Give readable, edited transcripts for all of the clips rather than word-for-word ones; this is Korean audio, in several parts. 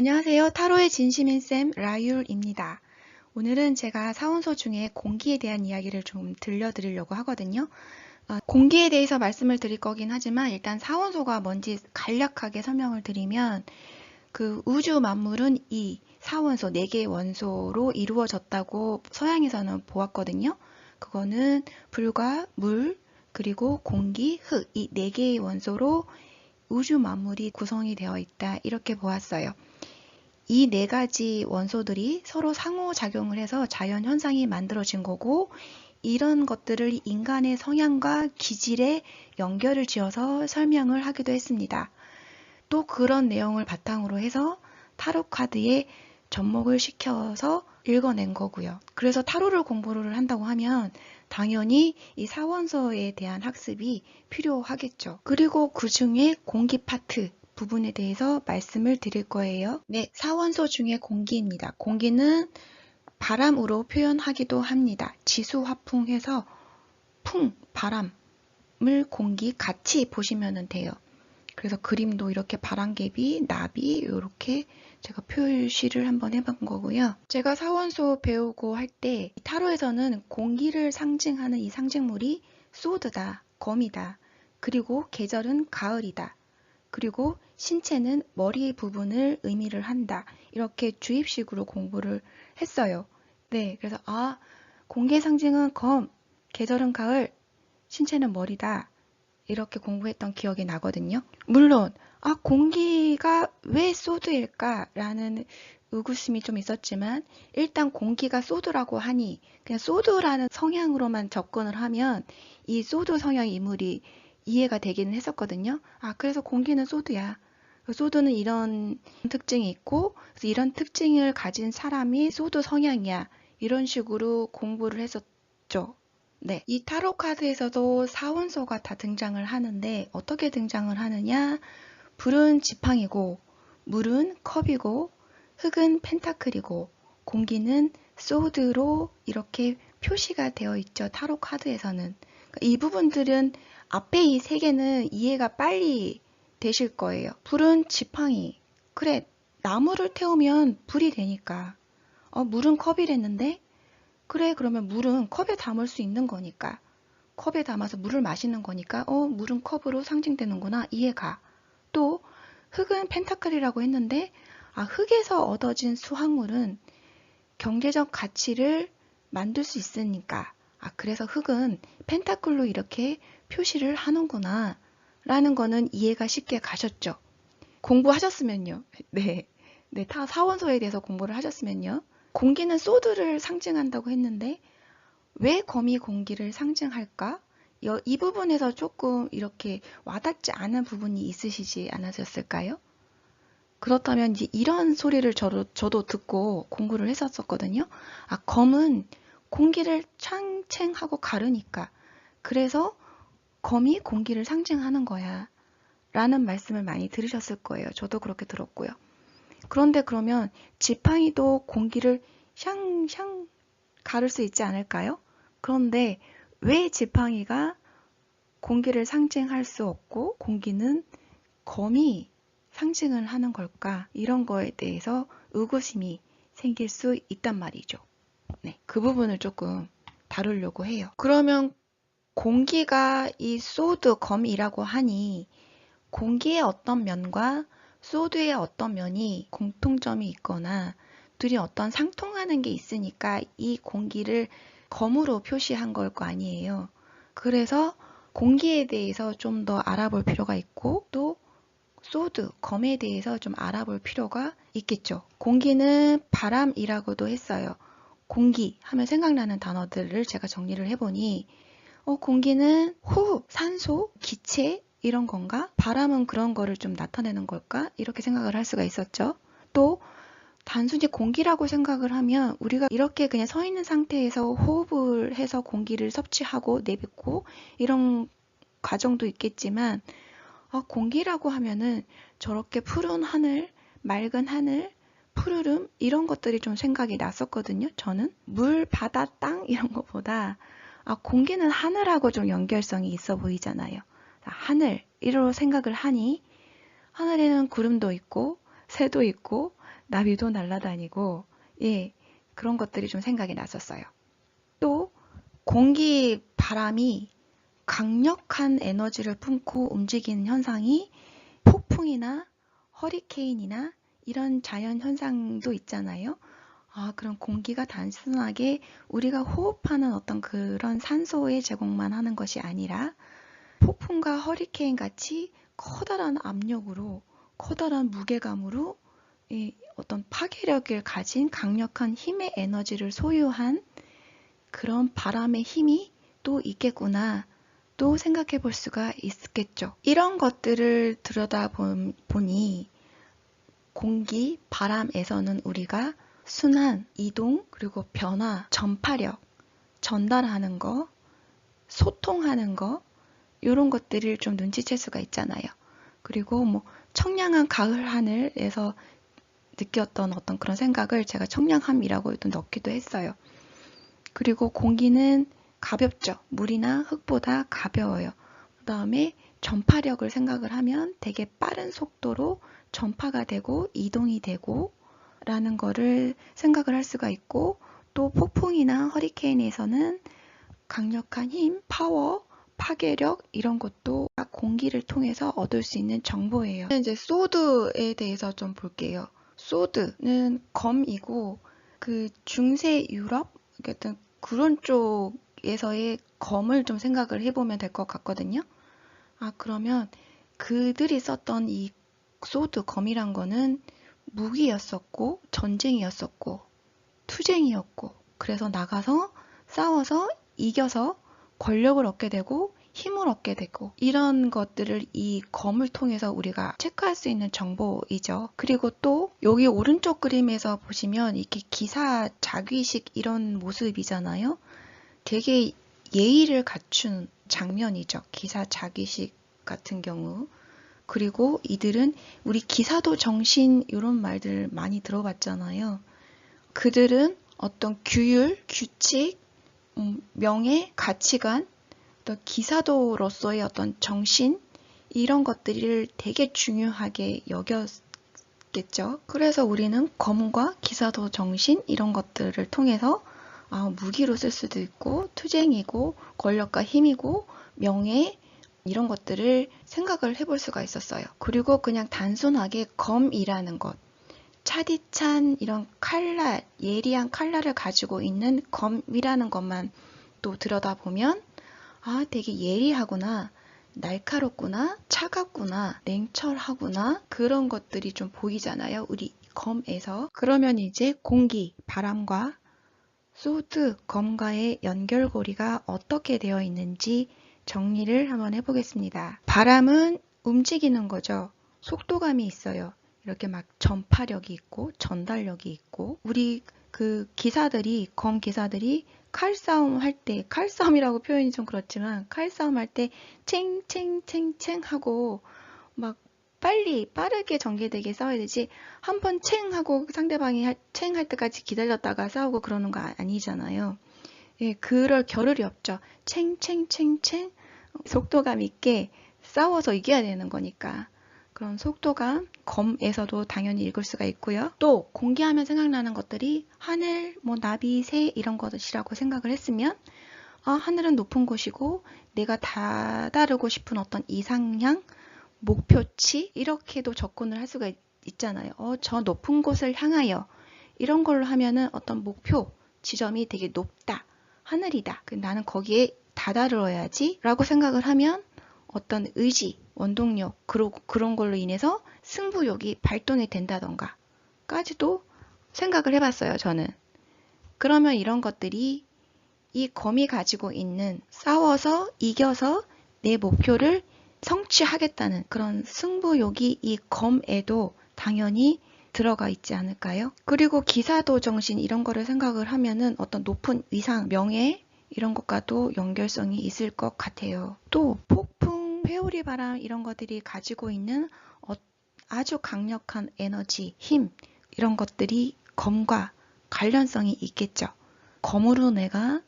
안녕하세요. 타로의 진심인 쌤 라율입니다. 오늘은 제가 사원소 중에 공기에 대한 이야기를 좀 들려드리려고 하거든요. 공기에 대해서 말씀을 드릴 거긴 하지만 일단 사원소가 뭔지 간략하게 설명을 드리면 그 우주 만물은 이 사원소 4개의 원소로 이루어졌다고 서양에서는 보았거든요. 그거는 불과 물, 그리고 공기, 흙, 이 4개의 원소로 우주 만물이 구성이 되어 있다. 이렇게 보았어요. 이 4가지 원소들이 서로 상호작용을 해서 자연 현상이 만들어진 거고, 이런 것들을 인간의 성향과 기질에 연결을 지어서 설명을 하기도 했습니다. 또 그런 내용을 바탕으로 해서 타로 카드에 접목을 시켜서 읽어낸 거고요. 그래서 타로를 공부를 한다고 하면 당연히 이 사원소에 대한 학습이 필요하겠죠. 그리고 그 중에 공기 파트 부분에 대해서 말씀을 드릴 거예요. 네, 사원소 중에 공기입니다. 공기는 바람으로 표현하기도 합니다. 지수화풍해서 풍, 바람을 공기 같이 보시면 돼요. 그래서 그림도 이렇게 바람개비, 나비 이렇게 제가 표시를 한번 해본 거고요. 제가 사원소 배우고 할 때 타로에서는 공기를 상징하는 이 상징물이 소드다, 검이다. 그리고 계절은 가을이다. 그리고 신체는 머리 부분을 의미를 한다. 이렇게 주입식으로 공부를 했어요. 네, 그래서 공기의 상징은 검, 계절은 가을, 신체는 머리다. 이렇게 공부했던 기억이 나거든요. 물론 공기가 왜 소드일까라는 의구심이 좀 있었지만 일단 공기가 소드라고 하니 그냥 소드라는 성향으로만 접근을 하면 이 소드 성향 인물이 이해가 되기는 했었거든요. 그래서 공기는 소드야. 소드는 이런 특징이 있고 이런 특징을 가진 사람이 소드 성향이야. 이런 식으로 공부를 했었죠. 네, 이 타로 카드에서도 사원소가 다 등장을 하는데 어떻게 등장을 하느냐? 불은 지팡이고, 물은 컵이고, 흙은 펜타클이고, 공기는 소드로 이렇게 표시가 되어 있죠. 타로 카드에서는. 이 부분들은 앞에 이 3개는 이해가 빨리 되실 거예요. 불은 지팡이. 그래, 나무를 태우면 불이 되니까. 물은 컵이랬는데 그래, 그러면 물은 컵에 담을 수 있는 거니까. 컵에 담아서 물을 마시는 거니까, 물은 컵으로 상징되는구나. 이해가. 또, 흙은 펜타클이라고 했는데, 흙에서 얻어진 수확물은 경제적 가치를 만들 수 있으니까. 그래서 흙은 펜타클로 이렇게 표시를 하는구나. 라는 거는 이해가 쉽게 가셨죠. 공부하셨으면요. 네. 네, 타 사원소에 대해서 공부를 하셨으면요. 공기는 소드를 상징한다고 했는데 왜 검이 공기를 상징할까? 이 부분에서 조금 이렇게 와닿지 않은 부분이 있으시지 않으셨을까요? 그렇다면 이제 이런 소리를 저도 듣고 공부를 했었거든요. 검은 공기를 창챙하고 가르니까. 그래서 검이 공기를 상징하는 거야. 라는 말씀을 많이 들으셨을 거예요. 저도 그렇게 들었고요. 그런데 그러면 지팡이도 공기를 샹샹 가를 수 있지 않을까요? 그런데 왜 지팡이가 공기를 상징할 수 없고 공기는 검이 상징을 하는 걸까? 이런 거에 대해서 의구심이 생길 수 있단 말이죠. 네, 그 부분을 조금 다루려고 해요. 그러면 공기가 이 소드 검이라고 하니 공기의 어떤 면과 소드의 어떤 면이 공통점이 있거나 둘이 어떤 상통하는 게 있으니까 이 공기를 검으로 표시한 걸 거 아니에요. 그래서 공기에 대해서 좀 더 알아볼 필요가 있고 또 소드, 검에 대해서 좀 알아볼 필요가 있겠죠. 공기는 바람이라고도 했어요. 공기 하면 생각나는 단어들을 제가 정리를 해보니 공기는 호흡, 산소, 기체 이런 건가? 바람은 그런 거를 좀 나타내는 걸까? 이렇게 생각을 할 수가 있었죠. 또 단순히 공기라고 생각을 하면 우리가 이렇게 그냥 서 있는 상태에서 호흡을 해서 공기를 섭취하고 내뱉고 이런 과정도 있겠지만 공기라고 하면은 저렇게 푸른 하늘, 맑은 하늘, 푸르름 이런 것들이 좀 생각이 났었거든요. 저는 물, 바다, 땅 이런 것보다 공기는 하늘하고 좀 연결성이 있어 보이잖아요. 하늘, 이로 생각을 하니 하늘에는 구름도 있고 새도 있고 나비도 날아다니고, 예, 그런 것들이 좀 생각이 났었어요. 또 공기, 바람이 강력한 에너지를 품고 움직이는 현상이 폭풍이나 허리케인이나 이런 자연 현상도 있잖아요. 그럼 공기가 단순하게 우리가 호흡하는 어떤 그런 산소의 제공만 하는 것이 아니라 폭풍과 허리케인 같이 커다란 압력으로, 커다란 무게감으로 어떤 파괴력을 가진 강력한 힘의 에너지를 소유한 그런 바람의 힘이 또 있겠구나 또 생각해 볼 수가 있겠죠. 이런 것들을 들여다보니 공기, 바람에서는 우리가 순환, 이동, 그리고 변화, 전파력, 전달하는 거, 소통하는 거 이런 것들을 좀 눈치챌 수가 있잖아요. 그리고 뭐 청량한 가을 하늘에서 느꼈던 어떤 그런 생각을 제가 청량함이라고 또 넣기도 했어요. 그리고 공기는 가볍죠. 물이나 흙보다 가벼워요. 그 다음에 전파력을 생각을 하면 되게 빠른 속도로 전파가 되고 이동이 되고 라는 거를 생각을 할 수가 있고, 또 폭풍이나 허리케인에서는 강력한 힘, 파워, 파괴력 이런 것도 공기를 통해서 얻을 수 있는 정보예요. 이제 소드에 대해서 좀 볼게요. 소드는 검이고 그 중세 유럽 어떤 그런 쪽에서의 검을 좀 생각을 해보면 될 것 같거든요. 그러면 그들이 썼던 이 소드 검이란 거는 무기였었고 전쟁이었었고 투쟁이었고, 그래서 나가서 싸워서 이겨서 권력을 얻게 되고 힘을 얻게 되고 이런 것들을 이 검을 통해서 우리가 체크할 수 있는 정보이죠. 그리고 또 여기 오른쪽 그림에서 보시면 이렇게 기사 자귀식 이런 모습이잖아요. 되게 예의를 갖춘 장면이죠. 기사 자귀식 같은 경우. 그리고 이들은 우리 기사도 정신 이런 말들 많이 들어봤잖아요. 그들은 어떤 규율, 규칙, 명예, 가치관, 또 기사도로서의 어떤 정신 이런 것들을 되게 중요하게 여겼겠죠. 그래서 우리는 검과 기사도 정신 이런 것들을 통해서 무기로 쓸 수도 있고 투쟁이고 권력과 힘이고 명예 이런 것들을 생각을 해볼 수가 있었어요. 그리고 그냥 단순하게 검이라는 것, 차디찬 이런 칼날, 예리한 칼날을 가지고 있는 검이라는 것만 또 들여다보면 되게 예리하구나, 날카롭구나, 차갑구나, 냉철하구나 그런 것들이 좀 보이잖아요. 우리 검에서. 그러면 이제 공기, 바람과 소드, 검과의 연결고리가 어떻게 되어 있는지 정리를 한번 해보겠습니다. 바람은 움직이는 거죠. 속도감이 있어요. 이렇게 막 전파력이 있고 전달력이 있고, 우리 그 기사들이, 검 기사들이 칼싸움 할 때, 칼싸움이라고 표현이 좀 그렇지만 칼싸움 할 때 챙챙챙챙 하고 막 빠르게 전개되게 싸워야 되지, 한 번 챙 하고 상대방이 챙 할 때까지 기다렸다가 싸우고 그러는 거 아니잖아요. 예, 그럴 겨를이 없죠. 챙챙챙챙 속도감 있게 싸워서 이겨야 되는 거니까. 그런 속도감, 검에서도 당연히 읽을 수가 있고요. 또 공기하면 생각나는 것들이 하늘, 뭐 나비, 새 이런 것이라고 생각을 했으면 하늘은 높은 곳이고 내가 다다르고 싶은 어떤 이상향, 목표치 이렇게도 접근을 할 수가 있잖아요. 저 높은 곳을 향하여 이런 걸로 하면은 어떤 목표 지점이 되게 높다, 하늘이다. 나는 거기에 다다르어야지 라고 생각을 하면 어떤 의지, 원동력 그런 걸로 인해서 승부욕이 발동이 된다던가 까지도 생각을 해봤어요. 저는. 그러면 이런 것들이 이 검이 가지고 있는 싸워서 이겨서 내 목표를 성취하겠다는 그런 승부욕이 이 검에도 당연히 들어가 있지 않을까요? 그리고 기사도 정신 이런 거를 생각을 하면은 어떤 높은 위상, 명예 이런 것과도 연결성이 있을 것 같아요. 또 폭풍, 회오리 바람 이런 것들이 가지고 있는 아주 강력한 에너지, 힘 이런 것들이 검과 관련성이 있겠죠. 검으로 내가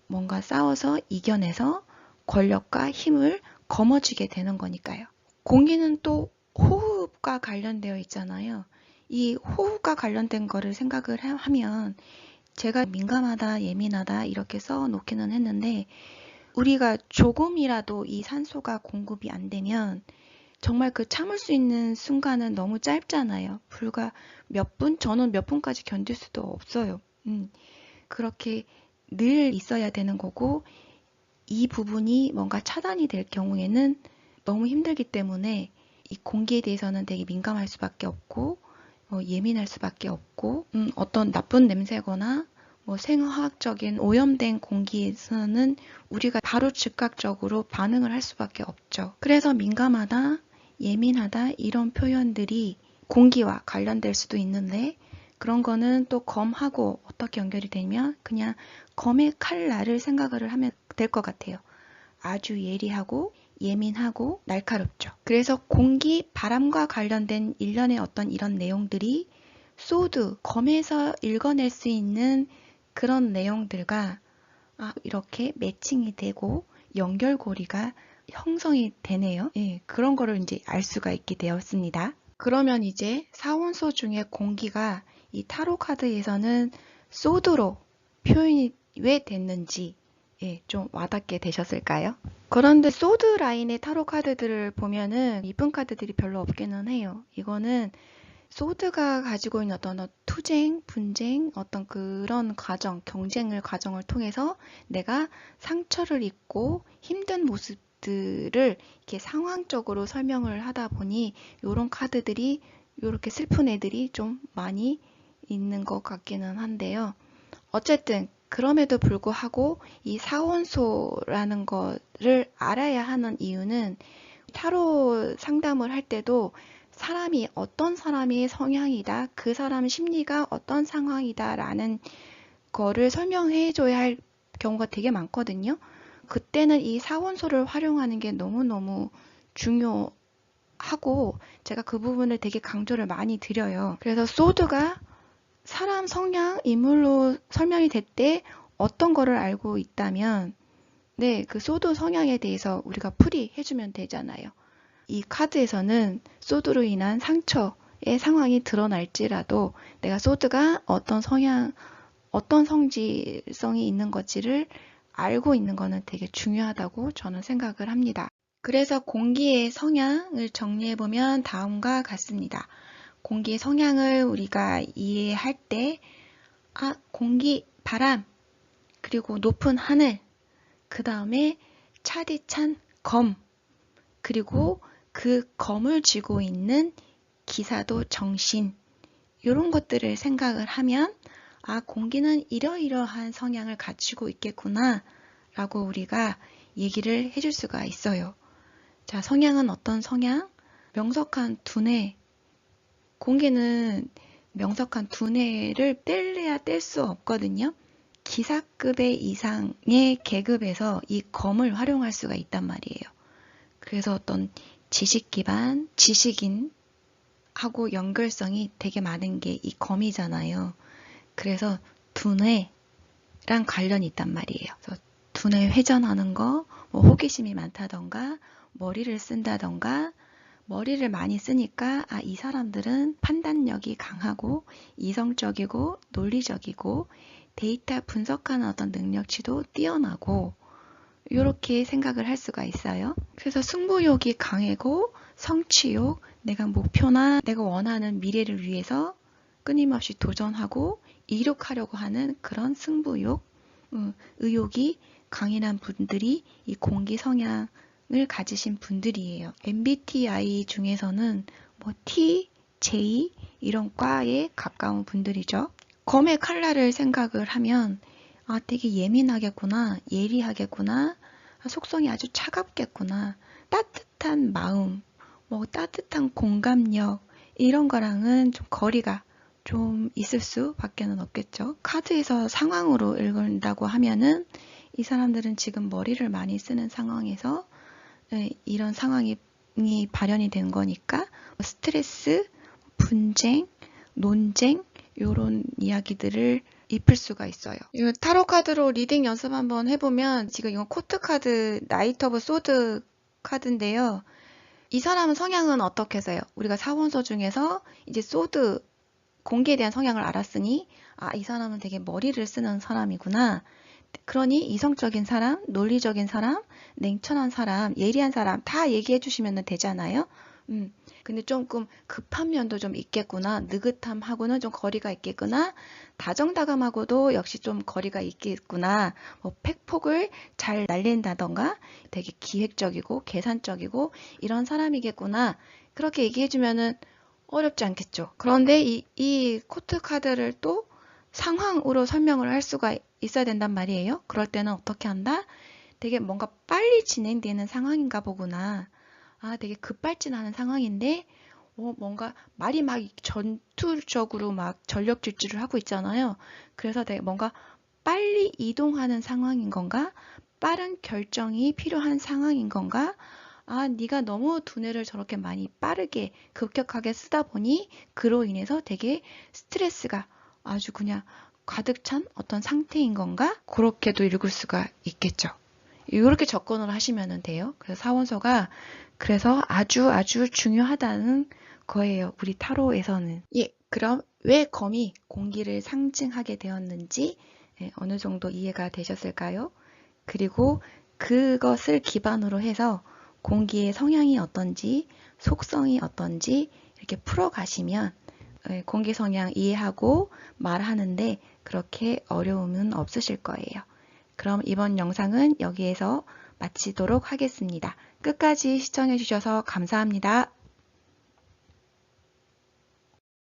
뭔가 싸워서 이겨내서 권력과 힘을 거머쥐게 되는 거니까요. 공기는 또 호흡과 관련되어 있잖아요. 이 호흡과 관련된 거를 생각을 하면 제가 민감하다, 예민하다 이렇게 써 놓기는 했는데 우리가 조금이라도 이 산소가 공급이 안 되면 정말 그 참을 수 있는 순간은 너무 짧잖아요. 불과 몇 분? 저는 몇 분까지 견딜 수도 없어요. 그렇게 늘 있어야 되는 거고 이 부분이 뭔가 차단이 될 경우에는 너무 힘들기 때문에 이 공기에 대해서는 되게 민감할 수밖에 없고 예민할 수밖에 없고 어떤 나쁜 냄새거나 뭐 생화학적인 오염된 공기에서는 우리가 바로 즉각적으로 반응을 할 수밖에 없죠. 그래서 민감하다, 예민하다 이런 표현들이 공기와 관련될 수도 있는데 그런 거는 또 검하고 어떻게 연결이 되면 그냥 검의 칼날을 생각을 하면 될 것 같아요. 아주 예리하고 예민하고 날카롭죠. 그래서 공기, 바람과 관련된 일련의 어떤 이런 내용들이 소드, 검에서 읽어낼 수 있는 그런 내용들과 이렇게 매칭이 되고 연결고리가 형성이 되네요. 예, 그런 거를 이제 알 수가 있게 되었습니다. 그러면 이제 사원소 중에 공기가 이 타로 카드에서는 소드로 표현이 왜 됐는지 좀 와닿게 되셨을까요? 그런데 소드 라인의 타로 카드들을 보면은 이쁜 카드들이 별로 없기는 해요. 이거는 소드가 가지고 있는 어떤 투쟁, 분쟁, 어떤 그런 과정, 과정을 통해서 내가 상처를 입고 힘든 모습들을 이렇게 상황적으로 설명을 하다 보니 이런 카드들이 이렇게 슬픈 애들이 좀 많이 있는 것 같기는 한데요. 어쨌든 그럼에도 불구하고 이 사원소라는 거를 알아야 하는 이유는 타로 상담을 할 때도 사람이 어떤 사람의 성향이다, 그 사람 심리가 어떤 상황이다 라는 거를 설명해 줘야 할 경우가 되게 많거든요. 그때는 이 사원소를 활용하는 게 너무너무 중요하고 제가 그 부분을 되게 강조를 많이 드려요. 그래서 소드가 사람 성향, 인물로 설명이 될 때 어떤 거를 알고 있다면 네, 그 소드 성향에 대해서 우리가 풀이해주면 되잖아요. 이 카드에서는 소드로 인한 상처의 상황이 드러날지라도 내가 소드가 어떤 성향, 어떤 성질성이 있는 건지를 알고 있는 거는 되게 중요하다고 저는 생각을 합니다. 그래서 공기의 성향을 정리해보면 다음과 같습니다. 공기의 성향을 우리가 이해할 때, 공기, 바람, 그리고 높은 하늘, 그 다음에 차디찬 검, 그리고 그 검을 쥐고 있는 기사도 정신, 이런 것들을 생각을 하면, 공기는 이러이러한 성향을 갖추고 있겠구나, 라고 우리가 얘기를 해줄 수가 있어요. 자, 성향은 어떤 성향? 명석한 두뇌, 공기는 명석한 두뇌를 뗄래야 뗄 수 없거든요. 기사급의 이상의 계급에서 이 검을 활용할 수가 있단 말이에요. 그래서 어떤 지식 기반, 지식인하고 연결성이 되게 많은 게 이 검이잖아요. 그래서 두뇌랑 관련이 있단 말이에요. 그래서 두뇌 회전하는 거, 뭐 호기심이 많다던가, 머리를 쓴다던가, 머리를 많이 쓰니까 이 사람들은 판단력이 강하고 이성적이고 논리적이고 데이터 분석하는 어떤 능력치도 뛰어나고 이렇게 생각을 할 수가 있어요. 그래서 승부욕이 강하고 성취욕, 내가 목표나 내가 원하는 미래를 위해서 끊임없이 도전하고 이룩하려고 하는 그런 승부욕, 의욕이 강인한 분들이 이 공기 성향 을 가지신 분들이에요. MBTI 중에서는 뭐 T, J 이런 과에 가까운 분들이죠. 검의 칼날을 생각을 하면 되게 예민하겠구나, 예리하겠구나, 속성이 아주 차갑겠구나, 따뜻한 마음, 뭐 따뜻한 공감력 이런 거랑은 좀 거리가 좀 있을 수밖에는 없겠죠. 카드에서 상황으로 읽는다고 하면은 이 사람들은 지금 머리를 많이 쓰는 상황에서 이런 상황이 발현이 된 거니까 스트레스, 분쟁, 논쟁 이런 이야기들을 입힐 수가 있어요. 이 타로 카드로 리딩 연습 한번 해보면 지금 이건 코트 카드, 나이트 오브 소드 카드인데요. 이 사람은 성향은 어떻게 해서요? 우리가 사원소 중에서 이제 소드 공기에 대한 성향을 알았으니 이 사람은 되게 머리를 쓰는 사람이구나. 그러니 이성적인 사람, 논리적인 사람, 냉철한 사람, 예리한 사람 다 얘기해 주시면 되잖아요. 근데 조금 급한 면도 좀 있겠구나. 느긋함하고는 좀 거리가 있겠구나. 다정다감하고도 역시 좀 거리가 있겠구나. 뭐 팩폭을 잘 날린다던가 되게 기획적이고 계산적이고 이런 사람이겠구나. 그렇게 얘기해 주면은 어렵지 않겠죠. 그런데 이 코트 카드를 또 상황으로 설명을 할 수가 있어야 된단 말이에요. 그럴 때는 어떻게 한다? 되게 뭔가 빨리 진행되는 상황인가 보구나. 되게 급발진하는 상황인데, 뭔가 말이 막 전투적으로 막 전력 질주를 하고 있잖아요. 그래서 되게 뭔가 빨리 이동하는 상황인 건가? 빠른 결정이 필요한 상황인 건가? 네가 너무 두뇌를 저렇게 많이 빠르게 급격하게 쓰다 보니 그로 인해서 되게 스트레스가 아주 그냥 가득 찬 어떤 상태인 건가? 그렇게도 읽을 수가 있겠죠. 이렇게 접근을 하시면 돼요. 그래서 사원서가 그래서 아주 아주 중요하다는 거예요. 우리 타로에서는. 그럼 왜 검이 공기를 상징하게 되었는지 어느 정도 이해가 되셨을까요? 그리고 그것을 기반으로 해서 공기의 성향이 어떤지, 속성이 어떤지 이렇게 풀어가시면 공기 성향 이해하고 말하는데 그렇게 어려움은 없으실 거예요. 그럼 이번 영상은 여기에서 마치도록 하겠습니다. 끝까지 시청해 주셔서 감사합니다.